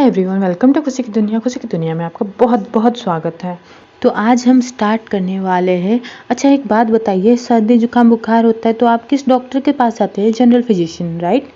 Everyone, welcome to खुशी की दुनिया। खुशी की दुनिया में आपका बहुत बहुत स्वागत है। तो आज हम स्टार्ट करने वाले हैं। अच्छा, एक बात बताइए, सर्दी जुकाम बुखार होता है तो आप किस डॉक्टर के पास जाते हैं? General physician, right.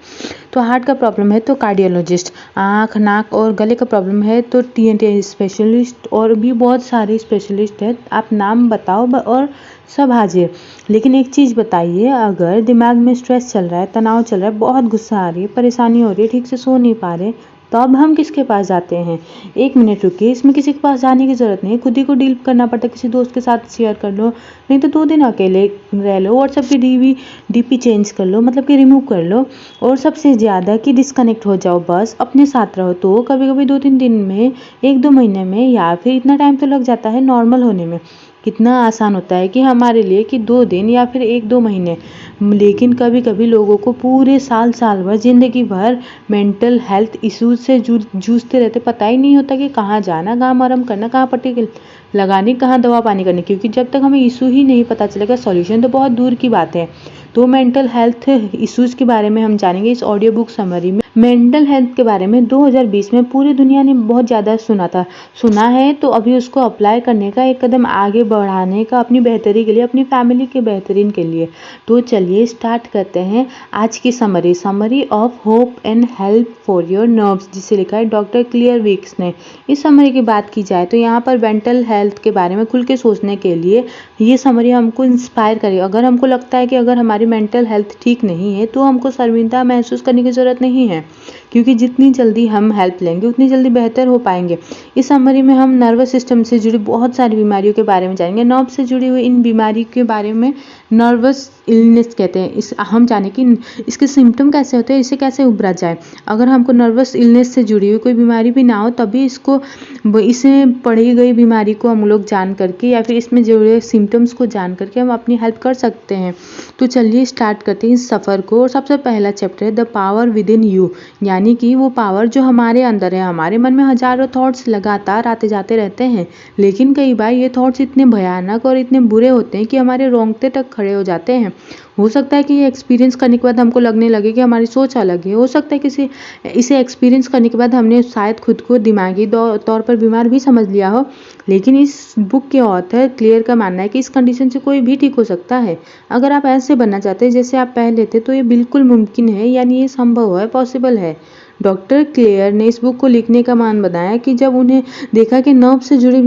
तो हार्ट का प्रॉब्लम है तो कार्डियोलॉजिस्ट, आँख नाक और गले का प्रॉब्लम है तो टीएनटी स्पेशलिस्ट, और भी बहुत सारे स्पेशलिस्ट हैं। आप नाम बताओ और सब हाजिर। लेकिन एक चीज़ बताइए, अगर दिमाग में स्ट्रेस चल रहा है, तनाव चल रहा है, बहुत गुस्सा आ रही है, परेशानी हो रही है, ठीक से सो नहीं पा रहे, तो अब हम किसके पास जाते हैं? एक मिनट रुकिए, इसमें किसी के पास जाने की ज़रूरत नहीं है। खुद ही को डील करना पड़ता है। किसी दोस्त के साथ शेयर कर लो, नहीं तो 2 दिन अकेले रह लो। व्हाट्सएप की डीपी चेंज कर लो, मतलब कि रिमूव कर लो। और सबसे ज़्यादा कि डिस्कनेक्ट हो जाओ, बस अपने साथ रहो। तो कभी कभी 2-3 दिन में, 1-2 महीने में, या फिर इतना टाइम तो लग जाता है नॉर्मल होने में। कितना आसान होता है कि हमारे लिए कि 2 दिन या फिर 1-2 महीने, लेकिन कभी कभी लोगों को पूरे साल भर, ज़िंदगी भर मेंटल हेल्थ इश्यूज से जूझते रहते। पता ही नहीं होता कि कहाँ जाना, कहाँ मरहम करना, कहाँ पट्टी लगानी, कहाँ दवा पानी करनी। क्योंकि जब तक हमें इशू ही नहीं पता चलेगा, सॉल्यूशन तो बहुत दूर की बात है। तो मेंटल हेल्थ इश्यूज के बारे में हम जानेंगे इस ऑडियो बुक समरी में। मेंटल हेल्थ के बारे में 2020 में पूरी दुनिया ने बहुत ज़्यादा सुना है, तो अभी उसको अप्लाई करने का, एक कदम आगे बढ़ाने का, अपनी बेहतरी के लिए, अपनी फैमिली के बेहतरीन के लिए। तो चलिए स्टार्ट करते हैं आज की summary of hope and help for your nerves, जिसे लिखा है डॉक्टर क्लियर विक्स ने। इस समरी की बात की जाए तो यहाँ पर मेंटल हेल्थ के बारे में खुल के सोचने के लिए ये समरी हमको इंस्पायर करेगी। अगर हमको लगता है कि अगर हमारी मेंटल हेल्थ ठीक नहीं है तो हमको शर्मिंदा महसूस करने की ज़रूरत नहीं है, क्योंकि जितनी जल्दी हम हेल्प लेंगे उतनी जल्दी बेहतर हो पाएंगे। इस समरी में हम नर्वस सिस्टम से जुड़ी बहुत सारी बीमारियों के बारे में जानेंगे। नर्व से जुड़ी हुई इन बीमारी के बारे में नर्वस इलनेस कहते हैं। हम जाने कि इसके सिम्टम कैसे होते हैं, इसे कैसे उभरा जाए। अगर हमको नर्वस इलनेस से जुड़ी हुई कोई बीमारी भी ना हो, तभी इसे पढ़ी गई बीमारी को हम लोग जान करके, या फिर इसमें जुड़े सिम्टम्स को जान करके हम अपनी हेल्प कर सकते हैं। तो चलिए स्टार्ट करते हैं इस सफ़र को। और सबसे पहला चैप्टर है the power with in you, यानी कि वो पावर जो हमारे अंदर है। हमारे मन में हजारों थॉट्स लगातार आते जाते रहते हैं, लेकिन कई बार ये थॉट्स इतने भयानक और इतने बुरे होते हैं कि हमारे रोंगटे तक खड़े हो जाते हैं। हो सकता है कि ये एक्सपीरियंस करने के बाद हमको लगने लगे कि हमारी सोच अलग है। हो सकता है कि इसे एक्सपीरियंस करने के बाद हमने शायद खुद को दिमागी तौर पर बीमार भी समझ लिया हो। लेकिन इस बुक के ऑथर क्लियर का मानना है कि इस कंडीशन से कोई भी ठीक हो सकता है। अगर आप ऐसे बनना चाहते हैं जैसे आप पहले थे, तो ये बिल्कुल मुमकिन है, यानी ये संभव है, पॉसिबल है। डॉक्टर क्लेयर ने इस बुक को लिखने का मान बताया कि जब उन्हें देखा कि नर्व से जुड़ी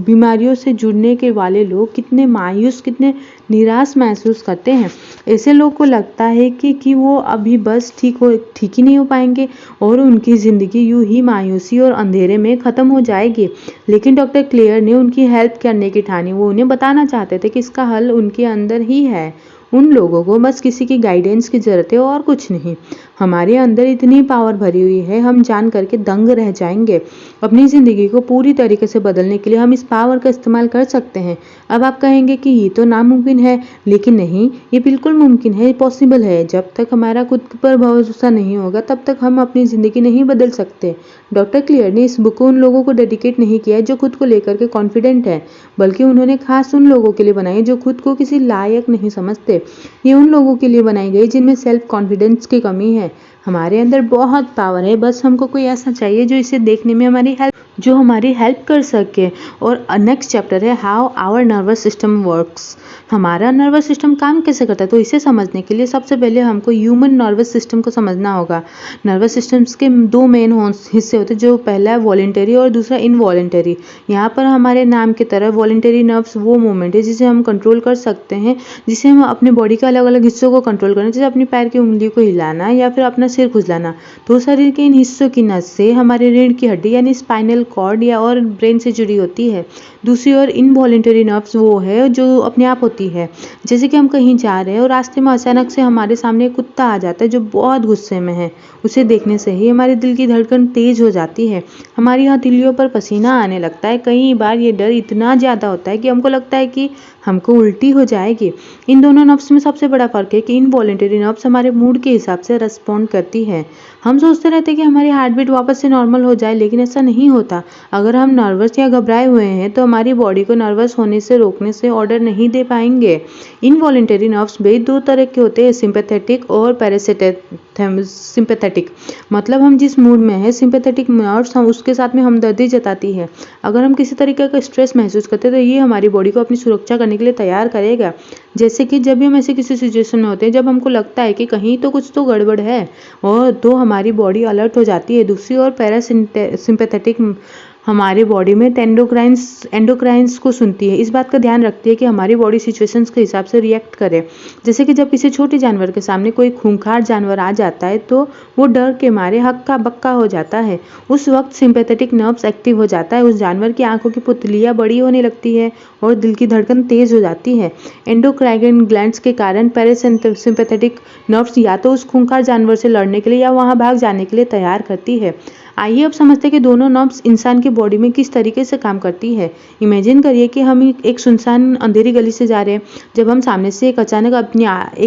बीमारियों से जुड़ने के वाले लोग कितने मायूस, कितने निराश महसूस करते हैं। ऐसे लोग को लगता है कि वो अभी बस ठीक ही नहीं हो पाएंगे और उनकी ज़िंदगी यूं ही मायूसी और अंधेरे में ख़त्म हो जाएगी। लेकिन डॉक्टर क्लेयर ने उनकी हेल्प करने की ठानी। वो उन्हें बताना चाहते थे कि इसका हल उनके अंदर ही है। उन लोगों को बस किसी की गाइडेंस की ज़रूरत है और कुछ नहीं। हमारे अंदर इतनी पावर भरी हुई है, हम जान करके दंग रह जाएंगे। अपनी ज़िंदगी को पूरी तरीके से बदलने के लिए हम इस पावर का इस्तेमाल कर सकते हैं। अब आप कहेंगे कि ये तो नामुमकिन है, लेकिन नहीं, ये बिल्कुल मुमकिन है, पॉसिबल है। जब तक हमारा खुद पर भरोसा नहीं होगा, तब तक हम अपनी ज़िंदगी नहीं बदल सकते। डॉक्टर क्लियर ने इस बुक को उन लोगों को डेडिकेट नहीं किया है जो खुद को लेकर के कॉन्फिडेंट है, बल्कि उन्होंने खास उन लोगों के लिए बनाई है जो खुद को किसी लायक नहीं समझते। ये उन लोगों के लिए बनाई गई जिनमें सेल्फ कॉन्फिडेंस की कमी है। हमारे अंदर बहुत पावर है, बस हमको कोई ऐसा चाहिए जो इसे देखने में हमारी हेल्प कर सके। और नेक्स्ट चैप्टर है how our nervous system works. हमारा नर्वस सिस्टम काम कैसे करता है, तो इसे समझने के लिए सबसे पहले हमको ह्यूमन नर्वस सिस्टम को समझना होगा। नर्वस सिस्टम्स के 2 मेन हिस्से होते हैं, जो पहला है वॉलेंटरी और दूसरा इनवॉलेंटरी। यहाँ पर हमारे नाम की तरह वॉलेंटरी नर्व्स वो मूवमेंट है जिसे हम कंट्रोल कर सकते हैं, जिसे हम अपने बॉडी के अलग अलग हिस्सों को कंट्रोल करना, जैसे अपनी पैर की उंगली को हिलाना या फिर अपना सिर खुजलाना। तो शरीर के इन हिस्सों की नसें हमारे रीढ़ की हड्डी यानी स्पाइनल कॉर्ड या और ब्रेन से जुड़ी होती है। दूसरी ओर इनवॉलेंटरी नर्व्स वो है जो अपने आप होती है, जैसे कि हम कहीं जा रहे हैं और रास्ते में अचानक से हमारे सामने एक कुत्ता आ जाता है जो बहुत गुस्से में है। उसे देखने से ही हमारे दिल की धड़कन तेज हो जाती है, हमारी हथेलियों पर पसीना आने लगता है। कई बार ये डर इतना ज़्यादा होता है कि हमको लगता है कि हमको उल्टी हो जाएगी। इन दोनों नर्व्स में सबसे बड़ा फर्क है कि इनवॉलेंटरी नर्व्स हमारे मूड के हिसाब से रिस्पॉन्ड करती है। हम सोचते रहते हैं कि हमारी हार्ट बीट वापस से नॉर्मल हो जाए, लेकिन ऐसा नहीं होता। अगर हम नर्वस या घबराए हुए हैं तो हमारी बॉडी को नर्वस होने से रोकने से ऑर्डर नहीं दे पाएंगे। इनवॉलेंटरी नर्व्स भी 2 तरह के होते हैं, सिंपैथेटिक और पैरासिम्पैथेटिक। सिंपैथेटिक, मतलब हम जिस मूड में है सिंपैथेटिक नर्व्स हम उसके साथ में हमदर्दी जताती है। अगर हम किसी तरीके का स्ट्रेस महसूस करते हैं तो ये हमारी बॉडी को अपनी सुरक्षा करने के लिए तैयार करेगा। जैसे कि जब भी हम ऐसे किसी सिचुएशन में होते हैं जब हमको लगता है कि कहीं तो कुछ तो गड़बड़ है और तो हमारी बॉडी अलर्ट हो जाती है। दूसरी ओर पैरासिम्पैथेटिक हमारी बॉडी में एंडोक्राइंस को सुनती है, इस बात का ध्यान रखती है कि हमारी बॉडी सिचुएशंस के हिसाब से रिएक्ट करे। जैसे कि जब किसी छोटे जानवर के सामने कोई खूंखार जानवर आ जाता है तो वो डर के मारे हक्का बक्का हो जाता है। उस वक्त सिंपैथेटिक नर्व्स एक्टिव हो जाता है, उस जानवर की आंखों की पुतलियां बड़ी होने लगती है और दिल की धड़कन तेज हो जाती है। एंडोक्राइन ग्लैंड्स के कारण पैरासिम्पैथेटिक नर्व्स या तो उस खूंखार जानवर से लड़ने के लिए या वहां भाग जाने के लिए तैयार करती है। आइए अब समझते हैं कि दोनों नर्व्स इंसान की बॉडी में किस तरीके से काम करती है। इमेजिन करिए कि हम एक सुनसान अंधेरी गली से जा रहे हैं। जब हम सामने से एक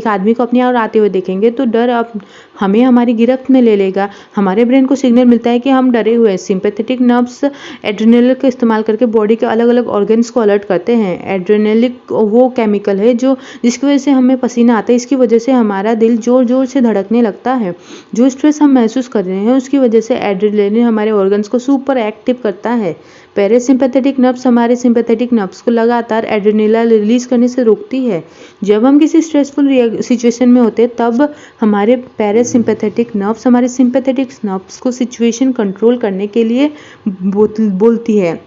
आदमी को अपनी ओर आते हुए देखेंगे तो डर अब हमें हमारी गिरफ्त में ले लेगा। हमारे ब्रेन को सिग्नल मिलता है कि हम डरे हुए हैं। सिंपैथेटिक नर्व्स एड्रेनलिन का इस्तेमाल करके बॉडी के अलग अलग ऑर्गन्स को अलर्ट करते हैं। एड्रेनलिन वो केमिकल है जिसकी वजह से हमें पसीना आता है। इसकी वजह से हमारा दिल जोर जोर से धड़कने लगता है। जो स्ट्रेस हम महसूस कर रहे हैं उसकी वजह से एड्रेनलिन हमारे ऑर्गन्स को सुपर एक्टिव करता है। पैरासिम्पैथेटिक नर्व्स हमारे सिंपैथेटिक नर्व्स को लगातार एड्रेनलिन रिलीज करने से रोकती है। जब हम किसी स्ट्रेसफुल सिचुएशन में होते हैं तब हमारे पैरासिम्पैथेटिक नर्व्स हमारे सिंपैथेटिक नर्व्स को सिचुएशन कंट्रोल करने के लिए बोलती है।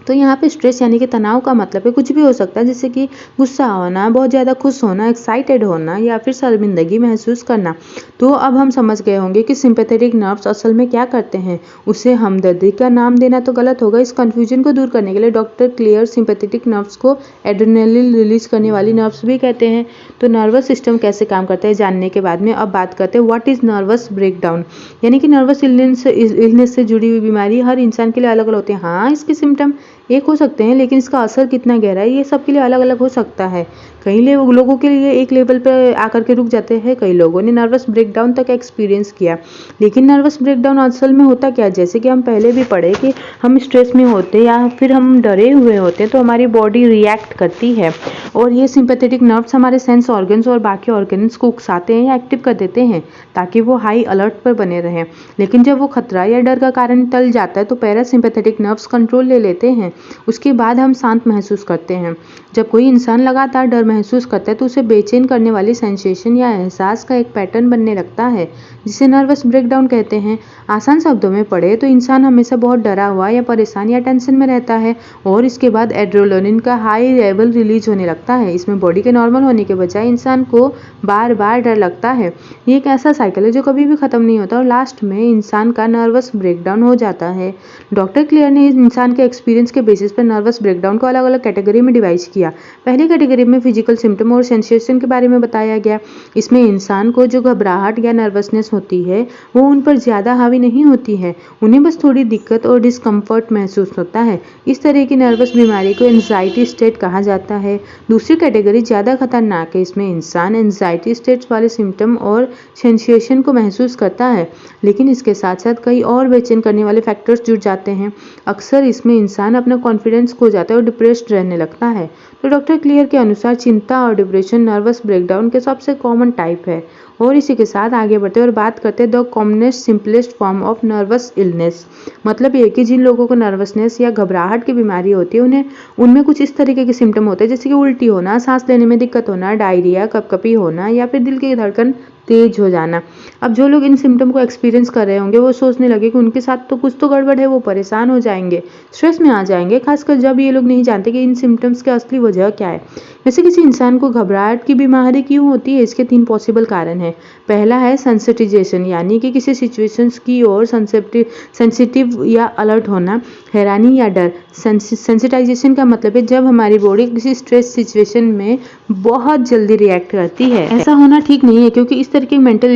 तो यहाँ पे स्ट्रेस यानी कि तनाव का मतलब है कुछ भी हो सकता है, जैसे कि गुस्सा होना, बहुत ज़्यादा खुश होना, एक्साइटेड होना या फिर शर्मिंदगी महसूस करना। तो अब हम समझ गए होंगे कि सिंपैथेटिक नर्व्स असल में क्या करते हैं। उसे हमदर्दी का नाम देना तो गलत होगा। इस कन्फ्यूजन को दूर करने के लिए डॉक्टर क्लियर सिंपैथेटिक नर्व्स को एड्रेनलिन रिलीज करने वाली नर्व्स भी कहते हैं। तो नर्वस सिस्टम कैसे काम करता है जानने के बाद में अब बात करते हैं व्हाट इज़ नर्वस ब्रेकडाउन, यानी कि नर्वस इलनेस से जुड़ी हुई बीमारी हर इंसान के लिए अलग अलग होती है। हाँ, इसके सिम्टम एक हो सकते हैं लेकिन इसका असर कितना गहरा है ये सबके लिए अलग अलग हो सकता है। कई लोगों के लिए एक लेवल पर आकर के रुक जाते हैं। कई लोगों ने नर्वस ब्रेकडाउन तक एक्सपीरियंस किया। लेकिन नर्वस ब्रेकडाउन असल में होता क्या है, जैसे कि हम पहले भी पढ़े कि हम स्ट्रेस में होते या फिर हम डरे हुए होते तो हमारी बॉडी रिएक्ट करती है और ये सिंपैथेटिक नर्व्स हमारे सेंस ऑर्गन्स और बाकी ऑर्गन्स को उकसाते हैं या एक्टिव कर देते हैं ताकि वो हाई अलर्ट पर बने रहें। लेकिन जब वो खतरा या डर का कारण टल जाता है तो पैरासिम्पैथेटिक नर्व्स कंट्रोल ले लेते हैं। उसके बाद हम शांत महसूस करते हैं। जब कोई इंसान लगातार डर महसूस करता है तो उसे बेचैन करने वाली सेंसेशन या एहसास का एक पैटर्न बनने लगता है जिसे नर्वस ब्रेकडाउन कहते हैं। आसान शब्दों में पढ़े तो इंसान हमेशा बहुत डरा हुआ या परेशान या टेंशन में रहता है और इसके बाद एड्रेनलिन का हाई लेवल रिलीज होने लगता है। इसमें बॉडी के नॉर्मल होने के बजाय इंसान को बार बार डर लगता है। ये एक ऐसा साइकिल है जो कभी भी खत्म नहीं होता और लास्ट में इंसान का नर्वस ब्रेकडाउन हो जाता है। डॉक्टर क्लियर ने इंसान के एक्सपीरियंस के बेसिस पर नर्वस ब्रेकडाउन को अलग अलग कैटेगरी में डिवाइड किया। पहली कैटेगरी में फिजिकल सिम्टम और सेंसेशन के बारे में बताया गया। इसमें इंसान को जो घबराहट या नर्वसनेस होती है वो उन पर ज़्यादा हावी नहीं होती है, उन्हें बस थोड़ी दिक्कत और डिस्कम्फर्ट महसूस होता है। इस तरह की नर्वस बीमारी को एंजाइटी स्टेट कहा जाता है। दूसरी कैटेगरी ज़्यादा खतरनाक है। इसमें इंसान एंजाइटी स्टेट्स वाले सिम्टम और सेंसेशन को महसूस करता है लेकिन इसके साथ साथ कई और बेचैन करने वाले फैक्टर्स जुड़ जाते हैं। अक्सर इसमें इंसान अपना कॉन्फिडेंस खो जाता है और डिप्रेस्ड रहने लगता है। तो डॉक्टर क्लियर के अनुसार चिंता और डिप्रेशन नर्वस ब्रेकडाउन के सबसे कॉमन टाइप है। और इसी के साथ आगे बढ़ते और बात करते हैं the commonest simplest form of nervous illness, मतलब ये कि जिन लोगों को नर्वसनेस या घबराहट की बीमारी होती है उनमें कुछ इस तरीके के सिम्टम होते हैं जैसे कि उल्टी होना, सांस लेने में दिक्कत होना, डायरिया, कपकपी होना या फिर दिल की धड़कन तेज हो जाना। अब जो लोग इन सिम्टम को एक्सपीरियंस कर रहे होंगे वो सोचने लगे कि उनके साथ तो कुछ तो गड़बड़ है, वो परेशान हो जाएंगे, स्ट्रेस में आ जाएंगे, खासकर जब ये लोग नहीं जानते कि इन सिम्टम्स की असली वजह क्या है। वैसे किसी इंसान को घबराहट की बीमारी क्यों होती है, इसके 3 पॉसिबल कारण हैं। पहला है सेंसिटाइजेशन, यानी कि किसी सिचुएशंस की ओर सेंसिटिव या अलर्ट होना, हैरानी या डर। सेंसिटाइजेशन का मतलब है जब हमारी बॉडी किसी स्ट्रेस सिचुएशन में बहुत जल्दी रिएक्ट करती है। ऐसा होना ठीक नहीं है क्योंकि इस तरह की मेंटल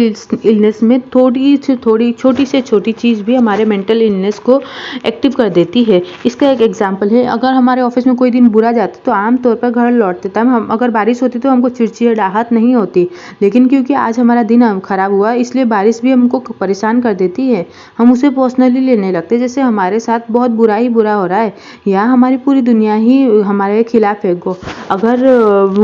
इलनेस में छोटी से छोटी चीज़ भी हमारे मेंटल इलनेस को एक्टिव कर देती है। इसका एक एग्जांपल है, अगर हमारे ऑफिस में कोई दिन बुरा जाता तो आमतौर पर घर लौटते टाइम हम अगर बारिश होती तो हमको चिड़चिड़ाहट नहीं होती, लेकिन क्योंकि आज हमारा दिन खराब हुआ इसलिए बारिश भी हमको परेशान कर देती है। हम उसे पर्सनली लेने लगते जैसे हमारे साथ बहुत बुरा हो रहा है या हमारी पूरी दुनिया ही हमारे खिलाफ है। अगर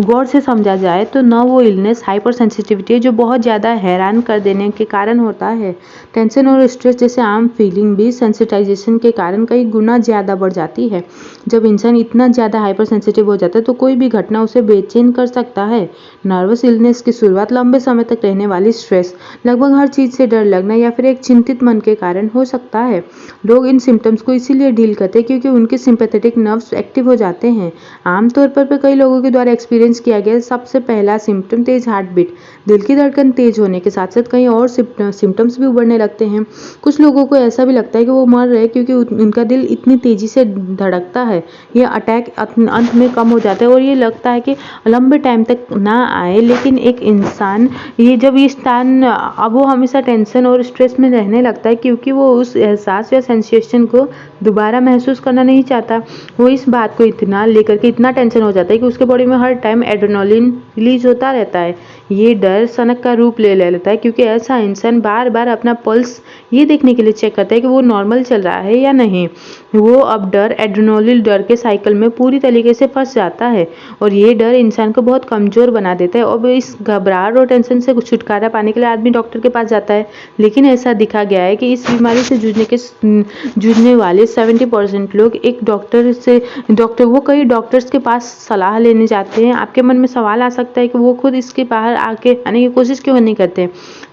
गौर से समझा जाए तो न वो इलनेस हाइपर सेंसिटिविटी है जो बहुत ज़्यादा हैरान कर देने के कारण होता है। टेंशन और स्ट्रेस जैसे आम फीलिंग भी सेंसिटाइजेशन के कारण कई गुना ज़्यादा बढ़ जाती है। जब इंसान इतना ज़्यादा हाइपर सेंसिटिव हो जाता है तो कोई भी घटना उसे बेचैन कर सकता है। नर्वस इलनेस की शुरुआत लंबे समय तक रहने वाली स्ट्रेस, लगभग हर चीज़ से डर लगना या फिर एक चिंतित मन के कारण हो सकता है। लोग इन सिम्टम्स को इसीलिए डील करते हैं क्योंकि उनके सिंपैथेटिक नर्व्स एक्टिव हो जाते हैं। आमतौर पर कई लोगों के द्वारा एक्सपीरियंस किया गया सबसे पहला सिम्टम तेज हार्ट बीट, दिल की धड़कन तेज होने के साथ साथ कई और सिम्टम्स भी उभरने लगते हैं। कुछ लोगों को ऐसा भी लगता है कि वो मर रहे हैं क्योंकि उनका दिल इतनी तेजी से धड़कता है। ये अटैक अंत में कम हो जाता है और ये लगता है कि लंबे टाइम तक ना आए। लेकिन एक इंसान जब ये स्थान अब वो हमेशा टेंशन और स्ट्रेस में रहने लगता है क्योंकि वो उस एहसास या सेंसेशन को दोबारा महसूस करना नहीं चाहता। वो इस बात को इतना लेकर के इतना टेंशन हो जाता है कि उसके बॉडी में हर टाइम एड्रेनलिन रिलीज होता रहता है। ये डर सनक का रूप ले लेता है क्योंकि ऐसा इंसान बार बार अपना पल्स ये देखने के लिए चेक करता है कि वो नॉर्मल चल रहा है या नहीं। वो अब एड्रेनलिन डर के साइकिल में पूरी तरीके से फंस जाता है और ये डर इंसान को बहुत कमजोर बना देता है। और इस घबराहट और टेंशन से छुटकारा पाने के लिए आदमी डॉक्टर के पास जाता है। लेकिन ऐसा दिखा गया है कि इस बीमारी से जूझने वाले 70% लोग कई डॉक्टर्स के पास सलाह लेने जाते हैं। आपके मन में सवाल आ सकता है कि वो खुद इसके बाहर आने की कोशिश क्यों नहीं करते।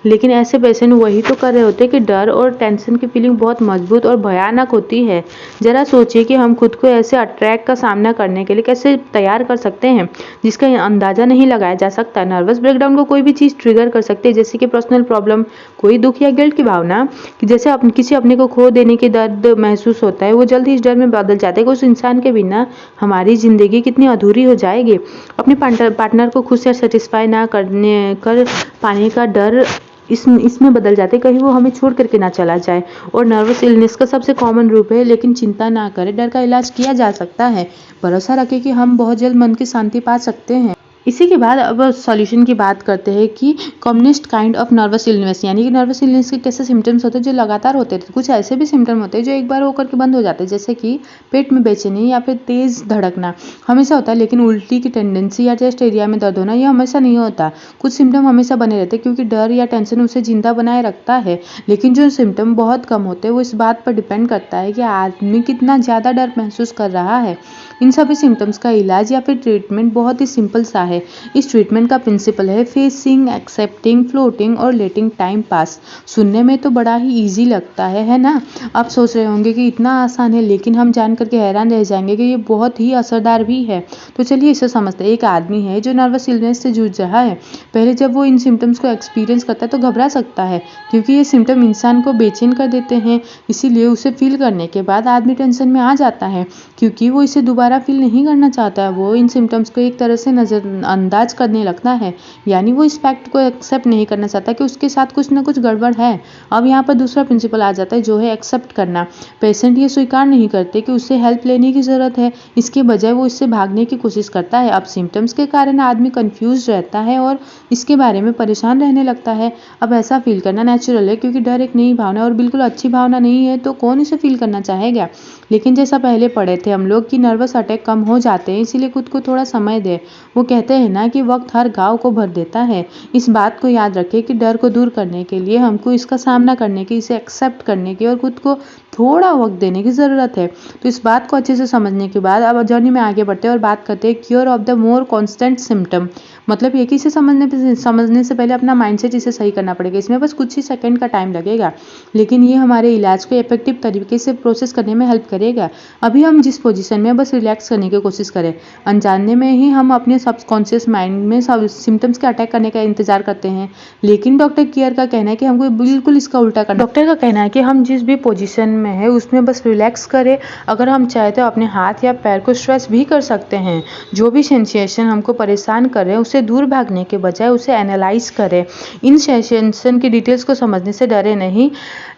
लेकिन ऐसे पेशेंट वही तो कर रहे होते हैं कि डर और टेंशन की फीलिंग बहुत मजबूत और भयानक होती है। जरा सोचिए कि हम खुद को ऐसे अटैक का सामना करने के लिए कैसे तैयार कर सकते हैं जिसका अंदाजा नहीं लगाया जा सकता। नर्वस ब्रेकडाउन को कोई भी चीज़ ट्रिगर कर सकती है, जैसे कि पर्सनल प्रॉब्लम, कोई दुख या गिल्ट की भावना, कि जैसे किसी अपने को खो देने की दर्द महसूस होता है, वो जल्द ही इस डर में बदल जाता है कि उस इंसान के बिना हमारी ज़िंदगी कितनी अधूरी हो जाएगी। अपने पार्टनर को खुद से सेटिस्फाई ना कर पाने का डर इसमें बदल जाते हैं, कहीं वो हमें छोड़ करके ना चला जाए। और नर्वस इलनेस का सबसे कॉमन रूप है, लेकिन चिंता ना करें, डर का इलाज किया जा सकता है। भरोसा रखें कि हम बहुत जल्द मन की शांति पा सकते हैं। इसी के बाद अब सॉल्यूशन की बात करते हैं कि commonest kind of nervous illness, यानी कि नर्वस इलनेस के कैसे सिम्टम्स होते हैं जो लगातार होते थे। कुछ ऐसे भी सिम्टम होते हैं जो एक बार होकर के बंद हो जाते हैं, जैसे कि पेट में बेचैनी या फिर तेज धड़कना हमेशा होता है, लेकिन उल्टी की टेंडेंसी या चेस्ट एरिया में दर्द होना ये हमेशा नहीं होता। कुछ सिम्टम हमेशा बने रहते हैं क्योंकि डर या टेंशन उसे जिंदा बनाए रखता है, लेकिन जो सिम्टम बहुत कम होते हैं वो इस बात पर डिपेंड करता है कि आदमी कितना ज़्यादा डर महसूस कर रहा है। इन सभी सिम्टम्स का इलाज या फिर ट्रीटमेंट बहुत ही सिंपल सा है। इस ट्रीटमेंट का प्रिंसिपल है फेसिंग, एक्सेप्टिंग, फ्लोटिंग और लेटिंग टाइम पास। सुनने में तो बड़ा ही इजी लगता है ना। आप सोच रहे होंगे कि इतना आसान है, लेकिन हम जान करके हैरान रह जाएंगे कि ये बहुत ही असरदार भी है। तो चलिए इसे समझते हैं। एक आदमी है जो नर्वस इलनेस से जूझ रहा है। पहले जब वो इन सिम्टम्स को एक्सपीरियंस करता है तो घबरा सकता है क्योंकि ये सिम्टम इंसान को बेचैन कर देते हैं। इसीलिए उसे फील करने के बाद आदमी टेंशन में आ जाता है क्योंकि वो इसे दोबारा फील नहीं करना चाहता है। वो इन सिम्टम्स को एक तरह से नज़रअंदाज करने लगता है, यानी वो इस फैक्ट को एक्सेप्ट नहीं करना चाहता कि उसके साथ कुछ ना कुछ गड़बड़ है। अब यहाँ पर दूसरा प्रिंसिपल आ जाता है जो है एक्सेप्ट करना। पेशेंट ये स्वीकार नहीं करते कि उसे हेल्प लेने की ज़रूरत है, इसके बजाय वो इससे भागने की कोशिश करता है। अब सिम्टम्स के कारण आदमी कंफ्यूज रहता है और इसके बारे में परेशान रहने लगता है। अब ऐसा फील करना नेचुरल है क्योंकि डर एक नई भावना और बिल्कुल अच्छी भावना नहीं है, तो कौन इसे फील करना चाहेगा। लेकिन जैसा पहले पढ़े थे हम लोग कि नर्वस अटैक कम हो जाते हैं, इसीलिए खुद को थोड़ा समय दे। वो कहते हैं ना कि वक्त हर घाव को भर देता है। इस बात को याद रखें कि डर को दूर करने के लिए हमको इसका सामना करने की, इसे एक्सेप्ट करने की और खुद को थोड़ा वक्त देने की ज़रूरत है। तो इस बात को अच्छे से समझने के बाद अब जर्नी में आगे बढ़ते हैं और बात करते हैं cure of the more constant symptom. मतलब एक ही से समझने से पहले अपना माइंडसेट इसे सही करना पड़ेगा। इसमें बस कुछ ही सेकंड का टाइम लगेगा, लेकिन ये हमारे इलाज को इफेक्टिव तरीके से प्रोसेस करने में हेल्प करेगा। अभी हम जिस पोजीशन में बस रिलैक्स करने की कोशिश करें, अनजाने में ही हम अपने सबकॉन्शियस माइंड में सब सिम्टम्स के अटैक करने का इंतजार करते हैं। लेकिन डॉक्टर केयर का कहना है कि हमको बिल्कुल इसका उल्टा करना। डॉक्टर का कहना है कि हम जिस भी पोजीशन में है उसमें बस रिलैक्स करें। अगर हम चाहे तो अपने हाथ या पैर को स्ट्रेच भी कर सकते हैं। जो भी सेंसेशन हमको परेशान कर रहे हैं उससे दूर भागने के बजाय उसे एनालाइज करें। इन सेंसेशन की डिटेल्स को समझने से डरे नहीं।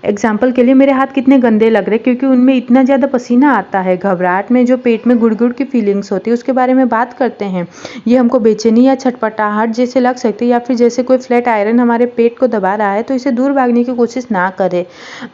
एग्जाम्पल के लिए मेरे हाथ कितने गंदे लग रहे हैं क्योंकि उनमें इतना ज़्यादा पसीना आता है। घबराहट में जो पेट में गुड़गुड़ की फीलिंग्स होती है उसके बारे में बात करते हैं। ये हमको हमको बेचैनी या छटपटाहट जैसे लग सकती है या फिर जैसे कोई फ्लैट आयरन हमारे पेट को दबा रहा है, तो इसे दूर भागने की कोशिश ना करें।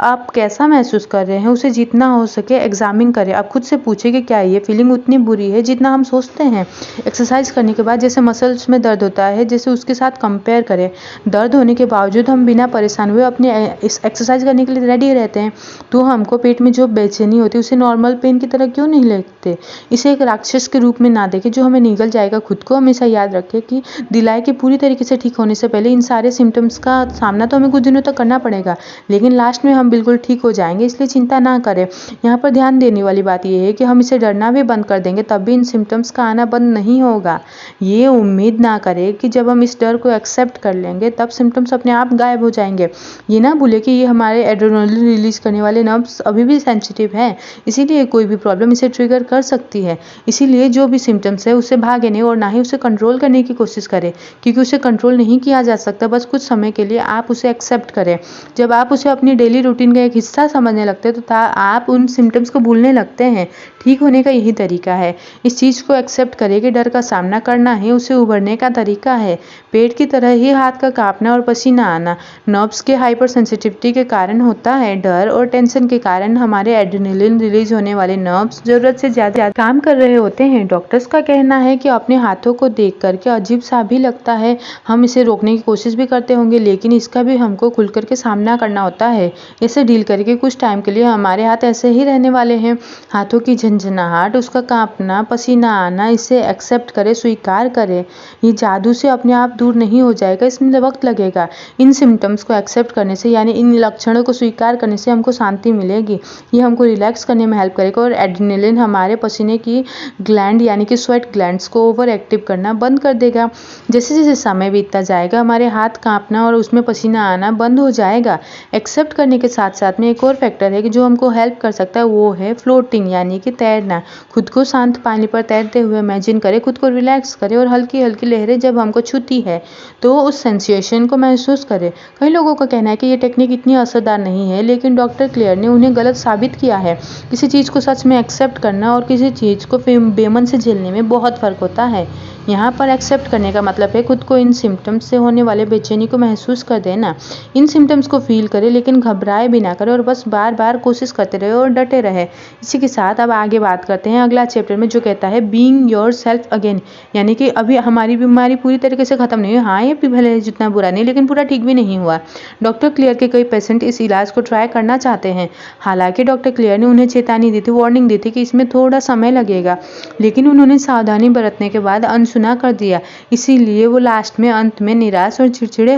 आप कैसा महसूस कर रहे हैं उसे जितना हो सके एग्जामिन करें। आप खुद से पूछें कि क्या ये फीलिंग उतनी बुरी है जितना हम सोचते हैं। एक्सरसाइज करने के बाद जैसे मसल्स में दर्द होता है, जैसे उसके साथ कंपेयर करें। दर्द होने के बावजूद हम बिना परेशान हुए अपने इस एक्सरसाइज करने के लिए रेडी रहते हैं, तो हमको पेट में जो बेचैनी होती है उसे नॉर्मल पेन की तरह क्यों नहीं लेते। इसे एक राक्षस के रूप में ना देखें जो हमें निगल जाएगा। खुद को हमेशा याद रखें कि दिलाई के पूरी तरीके से ठीक होने से पहले इन सारे सिम्टम्स का सामना तो हमें कुछ दिनों तक करना पड़ेगा, लेकिन लास्ट में हम बिल्कुल ठीक हो जाएंगे, इसलिए चिंता ना करें। यहाँ पर ध्यान देने वाली बात यह है कि हम इसे डरना भी बंद कर देंगे तब भी इन सिम्टम्स का आना बंद नहीं होगा। ये उम्मीद ना करें कि जब हम इस डर को एक्सेप्ट कर लेंगे तब सिम्टम्स अपने आप गायब हो जाएंगे। ये ना भूलें कि ये हमारे एड्रेनलिन रिलीज करने वाले नर्व्स अभी भी सेंसिटिव हैं, इसीलिए कोई भी प्रॉब्लम इसे ट्रिगर कर सकती है। इसीलिए जो भी सिम्टम्स है उससे भागे नहीं और ना ही उसे कंट्रोल करने की कोशिश करें, क्योंकि उसे कंट्रोल नहीं किया जा सकता। बस कुछ समय के लिए आप उसे एक्सेप्ट करें। जब आप उसे अपनी डेली रूटीन का एक हिस्सा समझने लगते हैं तो आप उन सिम्टम्स को भूलने लगते हैं। ठीक होने का यही तरीका है। इस चीज़ को एक्सेप्ट करें कि डर का सामना करना ही उसे उभरने का तरीका है। पेट की तरह ही हाथ का कांपना और पसीना आना नर्व्स के हाइपर सेंसिटिविटी के कारण होता है। डर और टेंशन के कारण हमारे एड्रेनलिन रिलीज होने वाले नर्व्स जरूरत से ज़्यादा काम कर रहे होते हैं। डॉक्टर्स का कहना है कि अपने हाथों को देख करके अजीब सा भी लगता है, हम इसे रोकने की कोशिश भी करते होंगे, लेकिन इसका भी हमको खुल करके सामना करना होता है। इसे डील करके कुछ टाइम के लिए हमारे हाथ ऐसे ही रहने वाले हैं। हाथों की झंझनाहट, उसका कांपना, पसीना आना, इसे एक्सेप्ट करें, स्वीकार करें। ये जादू से अपने आप दूर नहीं हो जाएगा, इसमें वक्त लगेगा। इन सिम्टम्स को एक्सेप्ट करने से यानी इन लक्षणों को स्वीकार करने से हमको शांति मिलेगी। ये हमको रिलैक्स करने में हेल्प करेगा और एड्रेनलिन हमारे पसीने की ग्लैंड यानी कि स्वेट ग्लैंड्स को ओवर एक्टिव करना बंद कर देगा। जैसे जैसे समय बीतता जाएगा हमारे हाथ कांपना और उसमें पसीना आना बंद हो जाएगा। एक्सेप्ट करने के साथ साथ में एक और फैक्टर है कि जो हमको हेल्प कर सकता है, वो है फ्लोटिंग यानी कि तैरना। खुद को शांत पानी पर तैरते हुए इमेजिन करें, खुद को रिलैक्स करें और हल्की हल्की लहरें जब हमको छूती है तो उस सेंसेशन को महसूस करें। कई लोगों का कहना है कि ये टेक्निक इतनी असरदार नहीं है, लेकिन डॉक्टर क्लेयर ने उन्हें गलत साबित किया है। किसी चीज़ को सच में एक्सेप्ट करना और किसी चीज़ को बेमन से झेलने में बहुत फ़र्क होता है। यहाँ पर एक्सेप्ट करने का मतलब है खुद को इन सिम्टम्स से होने वाले बेचैनी को महसूस कर देना। इन सिम्टम्स को फील करें, लेकिन घबराए भी ना करें और बस बार बार कोशिश करते रहे और डटे रहे। इसी के साथ अब आगे बात करते हैं अगला चैप्टर में, जो कहता है बीइंग योर सेल्फ अगेन, यानी कि अभी हमारी बीमारी पूरी तरीके से खत्म नहीं हुई। हाँ, ये भी भले जितना बुरा नहीं, लेकिन पूरा ठीक भी नहीं हुआ। डॉक्टर क्लियर के कई पेशेंट इस इलाज को ट्राई करना चाहते हैं। हालांकि डॉक्टर क्लियर ने उन्हें चेतावनी दी थी, वार्निंग दी थी कि इसमें थोड़ा समय लगेगा, लेकिन उन्होंने सावधानी बरतने के बाद अनसुना कर दिया। इसीलिए वो लास्ट में अंत में निराश और चिड़चिड़े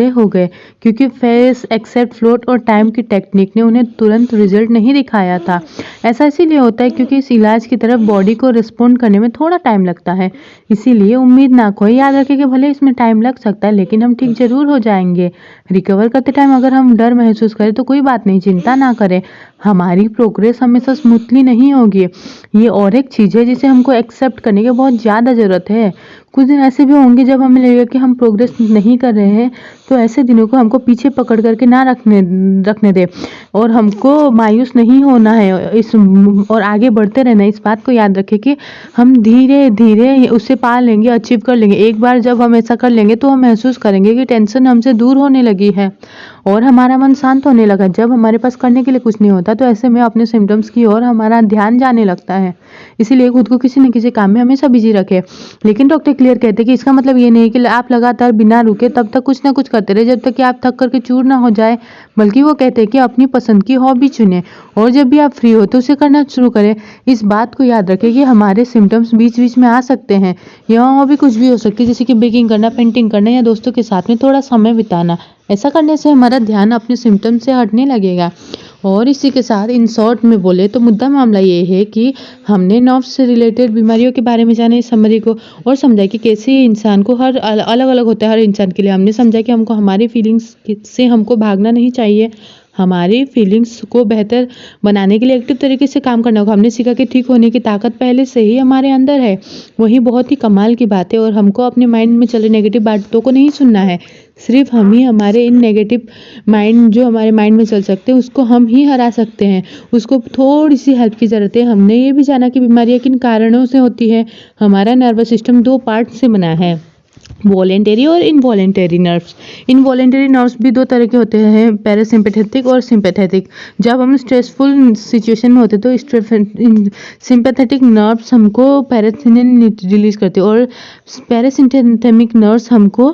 हो गए। क्योंकि फेस, एक्सेप्ट, फ्लोट और टाइम की टेक्निक ने उन्हें तुरंत रिजल्ट नहीं दिखाया था। ऐसा इसीलिए होता है क्योंकि इस इलाज की तरफ बॉडी को रिस्पॉन्ड करने में थोड़ा टाइम लगता है। इसीलिए उम्मीद ना खोए, याद रखें कि भले इसमें टाइम लग सकता है, लेकिन हम ठीक जरूर हो जाएंगे। रिकवर करते टाइम अगर हम डर महसूस करें तो कोई बात नहीं, चिंता ना करें। हमारी प्रोग्रेस हमेशा स्मूथली नहीं होगी। ये और एक चीज़ है जिसे हमको एक्सेप्ट करने की बहुत ज़्यादा ज़रूरत है। कुछ दिन ऐसे भी होंगे जब हमें लगेगा कि हम प्रोग्रेस नहीं कर रहे हैं, तो ऐसे दिनों को हमको पीछे पकड़ करके ना रखने दें और हमको मायूस नहीं होना है और आगे बढ़ते रहना है। इस बात को याद रखें कि हम धीरे धीरे उसे पा लेंगे, अचीव कर लेंगे। एक बार जब हम ऐसा कर लेंगे तो हम महसूस करेंगे कि टेंशन हमसे दूर होने लगी है और हमारा मन शांत होने लगा। जब हमारे पास करने के लिए कुछ नहीं होता तो ऐसे में अपने सिम्टम्स की ओर हमारा ध्यान जाने लगता है। इसीलिए खुद को किसी न किसी काम में हमेशा बिजी रखें। लेकिन डॉक्टर क्लियर कहते हैं कि इसका मतलब ये नहीं कि आप लगातार बिना रुके तब तक कुछ ना कुछ करते रहे जब तक कि आप थक करके चूर ना हो जाए, बल्कि वो कहते हैं कि अपनी पसंद की हॉबी चुनें और जब भी आप फ्री हो तो उसे करना शुरू करें। इस बात को याद रखें कि हमारे सिम्टम्स बीच बीच में आ सकते हैं। यह हॉबी कुछ भी हो सकती है, जैसे कि बेकिंग करना, पेंटिंग करना या दोस्तों के साथ में थोड़ा समय बिताना। ऐसा करने से हमारा ध्यान अपने सिम्टम से हटने लगेगा। और इसी के साथ इन शॉर्ट में बोले तो मुद्दा मामला ये है कि हमने नर्व्स से रिलेटेड बीमारियों के बारे में जाना इस समरी को और समझा कि कैसे इंसान को हर अलग अलग होता है हर इंसान के लिए। हमने समझा कि हमको हमारी फीलिंग्स से हमको भागना नहीं चाहिए, हमारी फीलिंग्स को बेहतर बनाने के लिए एक्टिव तरीके से काम करना होगा। हमने सीखा कि ठीक होने की ताकत पहले से ही हमारे अंदर है। वही बहुत ही कमाल की बात है और हमको अपने माइंड में चले नेगेटिव बातों को नहीं सुनना है, सिर्फ हम ही हमारे इन नेगेटिव माइंड जो हमारे माइंड में चल सकते हैं उसको हम ही हरा सकते हैं। उसको थोड़ी सी हेल्प की ज़रूरत है। हमने ये भी जाना कि बीमारियाँ किन कारणों से होती है। हमारा नर्वस सिस्टम 2 पार्ट से बना है, वॉलेंटरी और इनवॉलेंटरी नर्व्स। इनवॉलेंटरी नर्व्स भी 2 तरह के होते हैं, पैरासिम्पैथेटिक और सिंपैथेटिक। जब हम स्ट्रेसफुल सिचुएशन में होते हैं तो सिंपैथेटिक नर्व्स हमको पैरासिनिन रिलीज करते हैं और पैरासिम्पैथेटिक नर्व्स हमको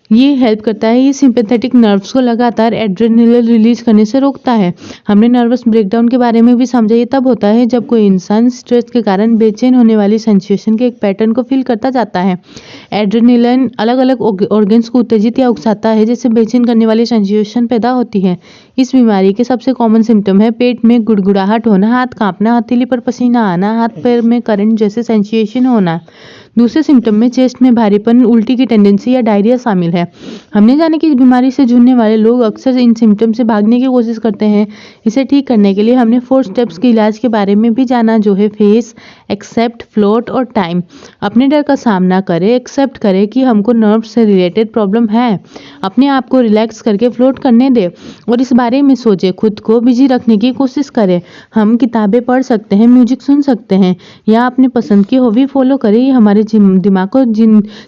ये हेल्प करता है, ये सिंपैथेटिक नर्व्स को लगातार एड्रेनलिन रिलीज करने से रोकता है। हमने नर्वस ब्रेकडाउन के बारे में भी समझा। ये तब होता है जब कोई इंसान स्ट्रेस के कारण बेचैन होने वाली सेंसेशन के एक पैटर्न को फील करता जाता है। एड्रेनलिन अलग अलग ऑर्गन्स को उत्तेजित या उकसाता है, जिससे बेचैन करने वाली सेंसेशन पैदा होती है। इस बीमारी के सबसे कॉमन सिम्टम है पेट में गुड़गुड़ाहट होना, हाथ कांपना, हथेली पर पसीना आना, हाथ पैर में करंट जैसे सेंसेशन होना। दूसरे सिम्टम में चेस्ट में भारीपन, उल्टी की टेंडेंसी या डायरिया शामिल है। हमने जाने कि इस बीमारी से जूझने वाले लोग अक्सर इन सिम्टम से भागने की कोशिश करते हैं। इसे ठीक करने के लिए हमने 4 स्टेप्स के इलाज के बारे में भी जाना, जो है फेस, एक्सेप्ट, फ्लोट और टाइम। अपने डर का सामना करें, एक्सेप्ट करें कि हमको नर्व से रिलेटेड प्रॉब्लम है, अपने आप को रिलैक्स करके फ्लोट करने दें और इस बारे में सोचें। खुद को बिजी रखने की कोशिश करें। हम किताबें पढ़ सकते हैं, म्यूजिक सुन सकते हैं या अपने पसंद की हॉबी फॉलो करें। ये हमारे दिमाग को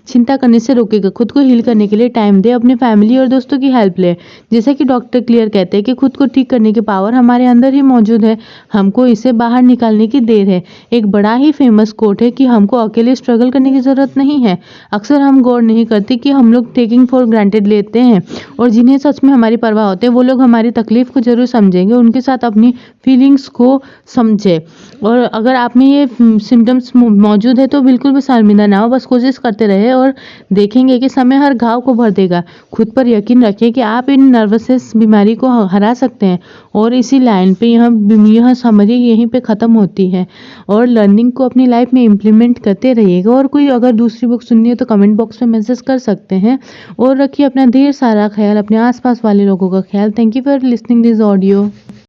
चिंता करने से रोकेगा। खुद को हील करने के लिए टाइम दे, अपने फैमिली और दोस्तों की हेल्प ले। जैसा कि डॉक्टर क्लियर कहते हैं कि खुद को ठीक करने की पावर हमारे अंदर ही मौजूद है, हमको इसे बाहर निकालने की देर है। एक बड़ा ही फेमस कोट है कि हमको अकेले स्ट्रगल करने की ज़रूरत नहीं है। अक्सर हम गौर नहीं करते कि हम लोग टेकिंग फॉर ग्रांटेड लेते हैं और जिन्हें सच में हमारी परवाह होती है वो लोग हमारी तकलीफ को जरूर समझेंगे, उनके साथ अपनी फीलिंग्स को समझे। और अगर आप में ये सिम्टम्स मौजूद है तो बिल्कुल भी शर्मिंदा ना हो, बस कोशिश करते रहे और देखेंगे कि समय हर घाव को भर देगा। खुद पर यकीन रखिए कि आप इन नर्वस बीमारी को हरा सकते हैं। और इसी लाइन पे यह समरी यहीं पे ख़त्म होती है और लर्निंग को अपनी लाइफ में इम्प्लीमेंट करते रहिएगा। और कोई अगर दूसरी बुक सुननी है तो कमेंट बॉक्स में मैसेज कर सकते हैं। और रखिए अपना ढेर सारा ख्याल, अपने आसपास वाले लोगों का ख्याल। Thank you for listening this audio.